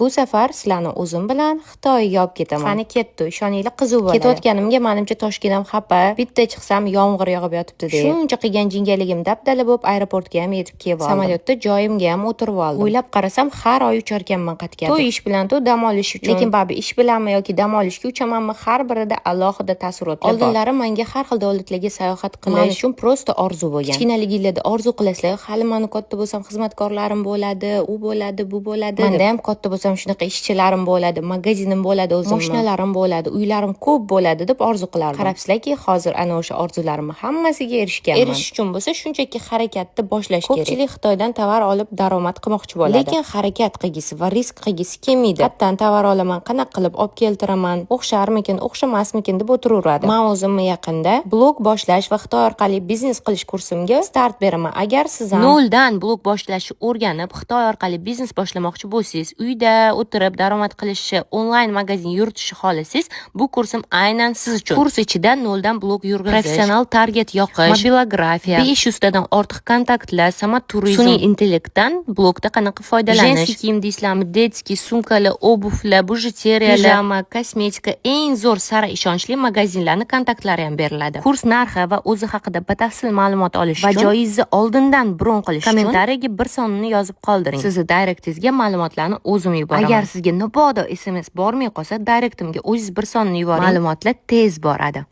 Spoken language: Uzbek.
Bu safar sizlarni o'zim bilan Xitoyga olib ketaman. Qani ketdi, ishoninglar qizuv bo'ladi. Ketayotganimga menimcha Toshkentdan xafa, bitta chiqsam yomg'ir yog'ib yotibdi deb. Shuncha qilgan jingaligim dabdala bo'lib aeroportga ham yetib kelib oldim. Samolyotda joyimga ham o'tirib oldim. O'ylab qarasam har oy uchar ekanman qatga. To'y ish bilan, to'y dam olish uchun. Lekin babi ish bilanmi yoki dam olishga uchamanmi, har birida alohida taassurotlar bor. Oldinlari menga har xil davlatlarga sayohat qilish uchun prosta orzu bo'lgan. Kichkinaliginglarda orzu qilasizlar, hali men katta bo'lsam xizmatkorlarim bo'ladi, u bo'ladi, bu bo'ladi. Menda ham katta bo'lsam shunaqa ishchilarim bo'ladi, magazinim bo'ladi, o'zim mashinalarim bo'ladi, uylarim ko'p bo'ladi deb orzu qilardim. Qarabsizlarki, hozir ana o'sha orzularimni hammasiga erishganman. Erishish uchun bo'lsa shunchaki harakatni boshlash kerak. Ko'pchilik Xitoydan tovar olib daromad qilmoqchi bo'ladi. Lekin harakat qilgisi va risk qilgisi kelmaydi. Hattan tovar olaman, qanaqa qilib olib keltiraman, o'xsharmikin, o'xshamasmikin deb o'tiraveradi. Men o'zimni yaqinda blog boshlash va Xitoy orqali biznes qilish kursimga start beraman. Agar siz ham noldan blog boshlashni o'rganib, Xitoy orqali biznes boshlamoqchi bo'lsangiz, uyda o'tirib daromad qilishni, onlayn magazin yuritishni xohlasangiz, bu kursim aynan siz uchun. Kurs ichida noldan blog yurgizish, professional target yoqish, mobilografiya, 500 tadan ortiq kontaktlar, samat turizm, sun'iy intellektdan blogda qanaqa foydalanish, jenskiy kiyim deysizlarmi, detskiy sumkalar, obuvlar, bujuteriyalar, pijama, kosmetika, eng zo'r sara ishonchli magazinlarning kontaktlari ham beriladi. Kurs narxi va o'zi haqida batafsil ma'lumot olish va joyizni oldindan bron qilish uchun kommentariyaga bir sonini yozib qoldiring. Sizni direktingizga ma'lumotlarni o'zim yuboraman. Agar sizga mabodo SMS bormay qolsa, direktimga o'zingiz bir sonini yuboring. Ma'lumotlar tez boradi.